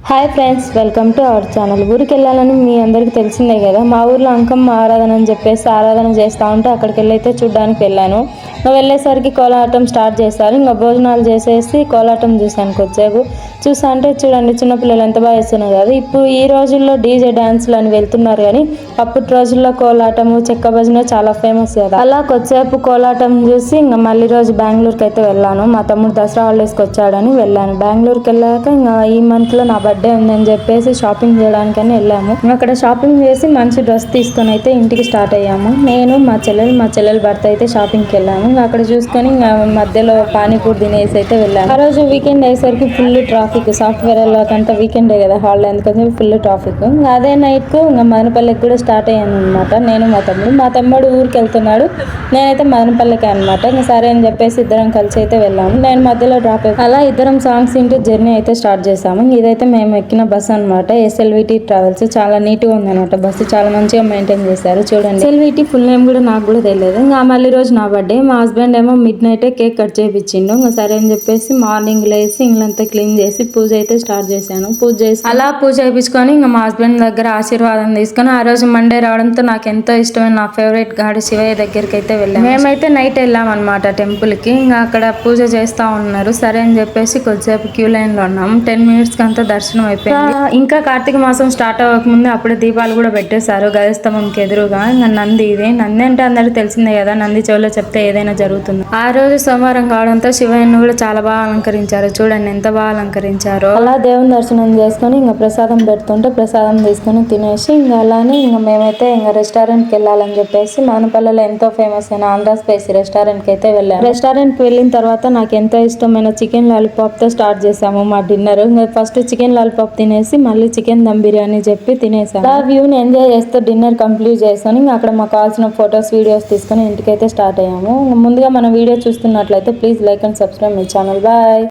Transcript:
Hi friends, welcome to our channel. ఊరికి వెళ్ళాలని మీ అందరికీ తెలిసిందే కదా. మా ఊర్లో అంకమ్మ ఆరాధన అని చెప్పేసి ఆరాధన చేస్తూ ఉంటే అక్కడికి వెళ్ళైతే చూడడానికి వెళ్ళాను. వెళ్ళేసరికి కోలాటం స్టార్ట్ చేశారు. ఇంకా భోజనాలు చేసేసి కోలాటం చూశాను. కొద్దిసేపు చూసా అంటే చూడండి, చిన్నపిల్లలు ఎంత బాగా వేస్తున్నారు కదా. ఇప్పుడు ఈ రోజుల్లో డీజే డ్యాన్స్లు అని వెళ్తున్నారు, కానీ అప్పటి రోజుల్లో కోలాటము చెక్క భజన చాలా ఫేమస్ కదా. అలా కొద్దిసేపు కోలాటం చూసి ఇంకా మళ్ళీ రోజు బెంగళూరుకి అయితే వెళ్ళాను. మా తమ్ముడు దసరా హాలిడేస్కి వచ్చాడని వెళ్ళాను. బెంగళూరుకి వెళ్ళాక ఇంకా ఈ మంత్లో నా బర్త్డే ఉందని చెప్పేసి షాపింగ్ చేయడానికని వెళ్ళాము. అక్కడ షాపింగ్ చేసి మంచి డ్రెస్ తీసుకొని అయితే ఇంటికి స్టార్ట్ అయ్యాము. నేను మా చెల్లెలు భర్త అయితే షాపింగ్కి వెళ్ళాము. అక్కడ చూసుకొని మధ్యలో పానీపూరి తినేసి అయితే వెళ్ళాము. ఆ రోజు వీకెండ్ అయ్యేసరికి ఫుల్ ట్రాఫిక్. సాఫ్ట్వేర్ వాళ్ళకంతా వీకెండే కదా, హాలిడే, అందుకని ఫుల్ ట్రాఫిక్. అదే నైట్ కు మదనపల్లికి కూడా స్టార్ట్ అయ్యాను అనమాట. నేను మా తమ్ముడు ఊరికి వెళ్తున్నాడు, నేనైతే మదనపల్లికి అనమాట. ఇంకా సరే అని చెప్పేసి ఇద్దరం కలిసి అయితే వెళ్ళాము. నేను మధ్యలో డ్రాప్ అయ్యి అలా ఇద్దరం సాంగ్స్ ఇంటూ జర్నీ అయితే స్టార్ట్ చేసాము. ఇదైతే మేము ఎక్కిన బస్సు అనమాట. ఎస్ఎల్విటి ట్రావెల్స్. చాలా నీట్గా ఉందన్నమాట బస్సు, చాలా మంచిగా మెయింటైన్ చేశారు. చూడండి, ఎస్ఎల్విటి ఫుల్ నేమ్ కూడా నాకు కూడా తెలియదు. ఇంకా మళ్ళీ రోజు నా బర్త్డే. మా హస్బెండ్ ఏమో మిడ్ నైట్ కేక్ కట్ చేయించిండు. ఇంకా సరే అని చెప్పేసి మార్నింగ్ లేసి ఇంట్లో క్లీన్ చేసి పూజ అయితే స్టార్ట్ చేశాను. పూజ చేయించుకొని ఇంకా మా హస్బెండ్ దగ్గర ఆశీర్వాదం తీసుకొని ఆ రోజు మండే రావడంతో నాకు ఎంతో ఇష్టమైన నా ఫేవరెట్ గాడి శివయ్య దగ్గరికి అయితే వెళ్ళాము. మేమైతే నైట్ వెళ్ళాం అనమాట టెంపుల్ కి. ఇంకా అక్కడ పూజ చేస్తా ఉన్నారు. సరే అని చెప్పేసి కొద్దిసేపు క్యూ లైన్ లో ఉన్నాము. 10 minutes కంతా దర్శనం అయిపోయింది. ఇంకా కార్తీక మాసం స్టార్ట్ అవ్వకముందే అప్పుడే దీపాలు కూడా పెట్టేశారు గజస్తంభంకి ఎదురుగా. ఇంకా నంది అంటే అందరికి తెలిసిందే కదా, నంది చెవులో చెప్తే ఏదైనా జరుగుతుంది. ఆ రోజు సోమవారం కావడంతో శివయ్యను కూడా చాలా బాగా అలంకరించారు. చూడండి ఎంత బాగా అలంకరించారు. అలా దేవుని దర్శనం చేసుకొని ఇంకా ప్రసాదం పెడుతుంటే ప్రసాదం తీసుకొని తినేసి ఇంకా అలానే ఇంకా మేమైతే ఇంకా రెస్టారెంట్కి వెళ్ళాలని చెప్పేసి మదనపల్లిలో ఎంతో ఫేమస్ అయిన ఆంధ్ర స్పైసీ రెస్టారెంట్కి అయితే వెళ్ళాము. రెస్టారెంట్కి వెళ్ళిన తర్వాత నాకు ఎంతో ఇష్టమైన చికెన్ లాలీపాప్ తో స్టార్ట్ చేసాము మా డిన్నర్. ఇంకా ఫస్ట్ చికెన్ లాలీపాప్ తినేసి మళ్ళీ చికెన్ దమ్ బిర్యానీ చెప్పి తినేసాము. ఆ వ్యూని ఎంజాయ్ చేస్తూ డిన్నర్ కంప్లీట్ చేసుకొని ఇంకా అక్కడ మాకు కావాల్సిన ఫొటోస్ వీడియోస్ తీసుకొని ఇంటికైతే స్టార్ట్ అయ్యాము. ముందుగా మన వీడియో చూస్తున్నట్లయితే please like and subscribe my channel. Bye.